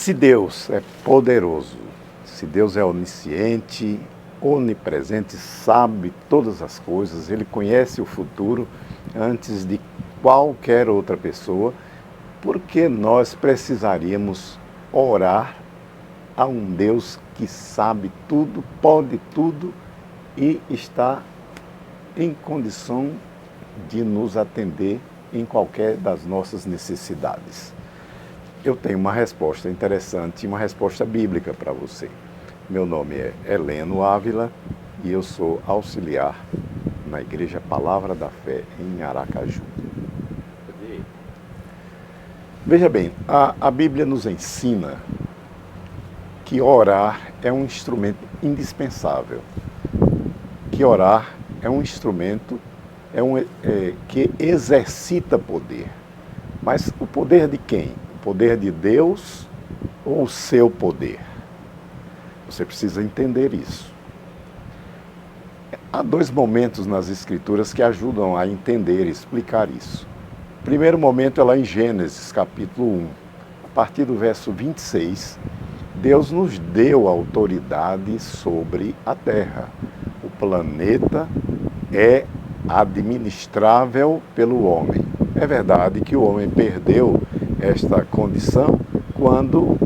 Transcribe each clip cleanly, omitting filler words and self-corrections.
Se Deus é poderoso, se Deus é onisciente, onipresente, sabe todas as coisas, Ele conhece o futuro antes de qualquer outra pessoa, por que nós precisaríamos orar a um Deus que sabe tudo, pode tudo e está em condição de nos atender em qualquer das nossas necessidades? Eu tenho uma resposta interessante, uma resposta bíblica para você. Meu nome é Heleno Ávila e eu sou auxiliar na Igreja Palavra da Fé em Aracaju. Veja bem, a Bíblia nos ensina que orar é um instrumento indispensável, que orar é um instrumento que exercita poder. Mas o poder de quem? O poder de Deus ou o seu poder? Você precisa entender isso. Há dois momentos nas Escrituras que ajudam a entender e explicar isso. O primeiro momento é lá em Gênesis, capítulo 1. A partir do verso 26, Deus nos deu autoridade sobre a terra. O planeta é administrável pelo homem. É verdade que o homem perdeu esta condição quando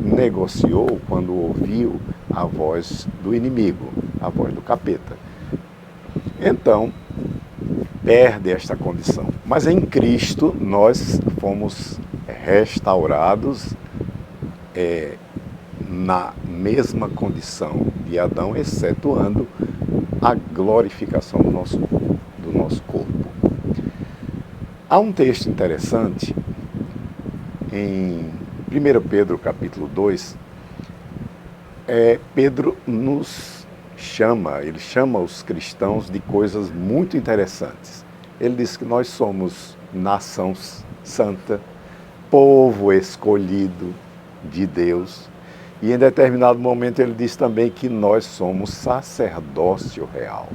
negociou, quando ouviu a voz do inimigo, a voz do capeta. Então, perde esta condição. Mas em Cristo nós fomos restaurados na mesma condição de Adão, excetuando a glorificação do nosso corpo. Há um texto interessante em 1 Pedro capítulo 2, Pedro ele chama os cristãos de coisas muito interessantes. Ele diz que nós somos nação santa, povo escolhido de Deus, e em determinado momento ele diz também que nós somos sacerdócio real.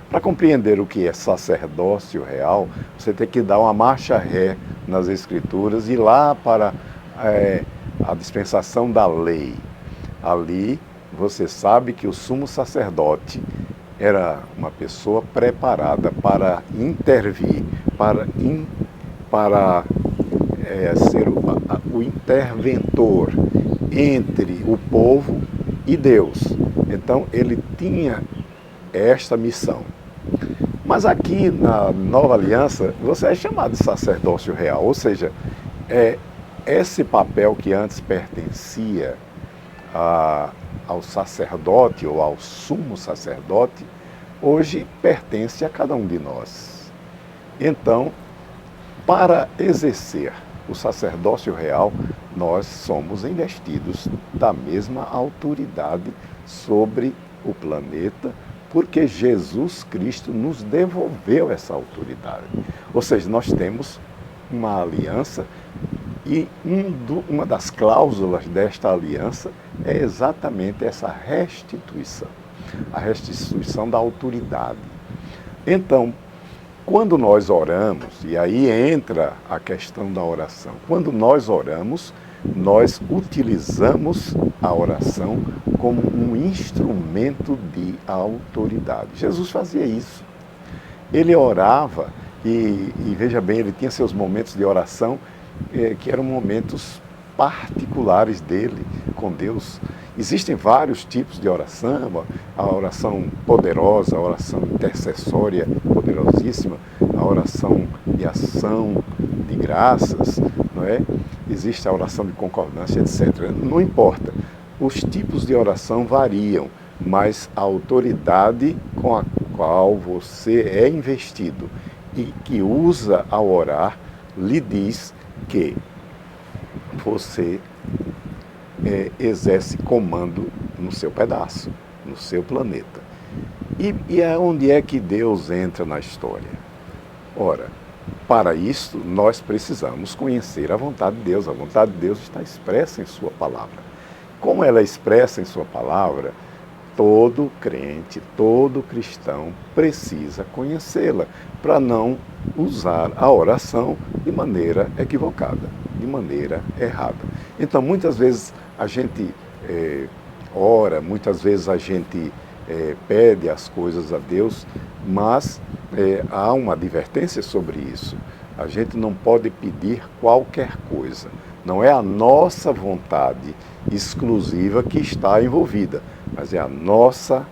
Para compreender o que é sacerdócio real, você tem que dar uma marcha ré nas Escrituras e ir lá para a dispensação da lei. Ali você sabe que o sumo sacerdote era uma pessoa preparada para intervir, para ser o interventor entre o povo e Deus. Então ele tinha esta missão. Mas aqui na Nova Aliança, você é chamado de sacerdócio real, ou seja, esse papel que antes pertencia ao sacerdote ou ao sumo sacerdote, hoje pertence a cada um de nós. Então, para exercer o sacerdócio real, nós somos investidos da mesma autoridade sobre o planeta, porque Jesus Cristo nos devolveu essa autoridade. Ou seja, nós temos uma aliança e uma das cláusulas desta aliança é exatamente essa restituição, a restituição da autoridade. Então, quando nós oramos, e aí entra a questão da oração, quando nós oramos, nós utilizamos a oração como um instrumento de autoridade. Jesus fazia isso. Ele orava e veja bem, ele tinha seus momentos de oração que eram momentos particulares dele com Deus. Existem vários tipos de oração, a oração poderosa, a oração intercessória poderosíssima, a oração de ação de graças, não é? Existe a oração de concordância, etc. Não importa, os tipos de oração variam, mas a autoridade com a qual você é investido e que usa ao orar, lhe diz que você exerce comando no seu pedaço, no seu planeta. E onde é que Deus entra na história? Ora, para isso nós precisamos conhecer a vontade de Deus. A vontade de Deus está expressa em sua palavra. Como ela é expressa em sua palavra, todo crente, todo cristão precisa conhecê-la para não usar a oração de maneira equivocada. de maneira errada. Então, muitas vezes a gente ora, muitas vezes a gente pede as coisas a Deus, mas há uma advertência sobre isso. A gente não pode pedir qualquer coisa. Não é a nossa vontade exclusiva que está envolvida, mas é a nossa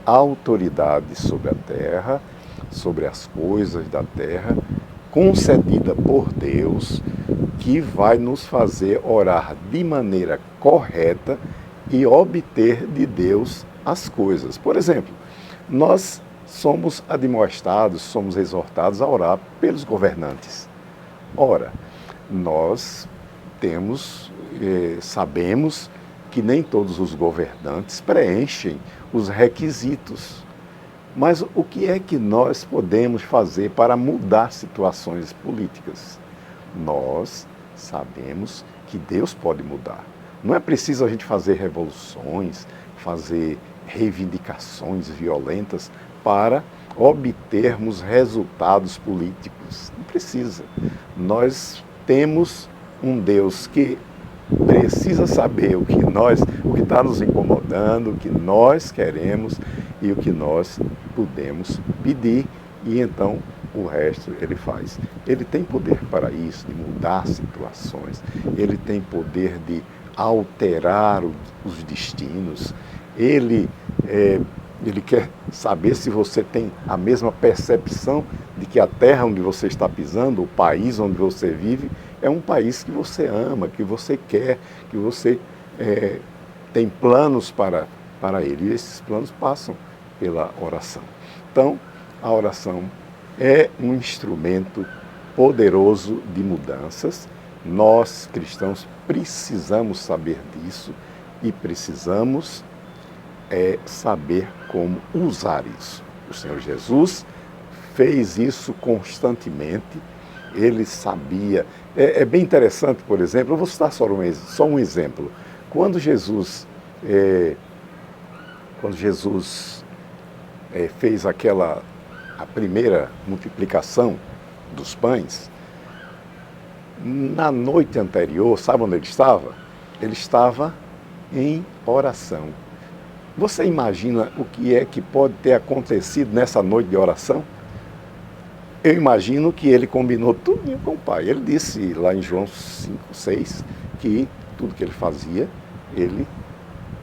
autoridade sobre a terra, sobre as coisas da terra, concedida por Deus, que vai nos fazer orar de maneira correta e obter de Deus as coisas. Por exemplo, nós somos admoestados, somos exortados a orar pelos governantes. Ora, nós sabemos que nem todos os governantes preenchem os requisitos. Mas o que é que nós podemos fazer para mudar situações políticas? Nós sabemos que Deus pode mudar. Não é preciso a gente fazer revoluções, fazer reivindicações violentas para obtermos resultados políticos. Não precisa. Nós temos um Deus que precisa saber o que está nos incomodando, o que nós queremos e o que nós podemos pedir, e então o resto ele faz. Ele tem poder para isso, de mudar situações, ele tem poder de alterar os destinos, ele quer saber se você tem a mesma percepção de que a terra onde você está pisando, o país onde você vive, é um país que você ama, que você quer, que você tem planos para ele. E esses planos passam pela oração. Então, a oração é um instrumento poderoso de mudanças. Nós, cristãos, precisamos saber disso e precisamos saber como usar isso. O Senhor Jesus fez isso constantemente, ele sabia. É bem interessante, por exemplo, eu vou citar só um exemplo. Quando Jesus fez a primeira multiplicação dos pães, na noite anterior, sabe onde ele estava? Ele estava em oração. Você imagina o que é que pode ter acontecido nessa noite de oração? Eu imagino que ele combinou tudo com o Pai. Ele disse lá em João 5:6 que tudo que ele fazia, ele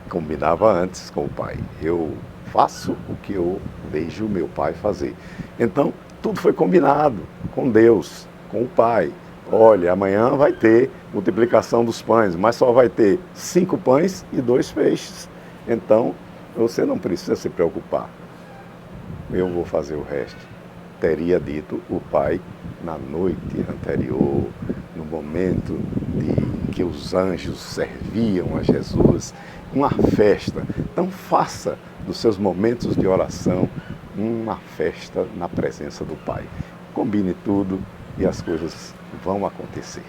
combinava antes com o Pai. Eu faço o que eu vejo o meu Pai fazer. Então, tudo foi combinado com Deus, com o Pai. Olha, amanhã vai ter multiplicação dos pães, mas só vai ter 5 pães e 2 peixes. Então, você não precisa se preocupar. Eu vou fazer o resto. Teria dito o Pai na noite anterior, no momento em que os anjos serviam a Jesus, uma festa. Então faça dos seus momentos de oração uma festa na presença do Pai. Combine tudo e as coisas vão acontecer.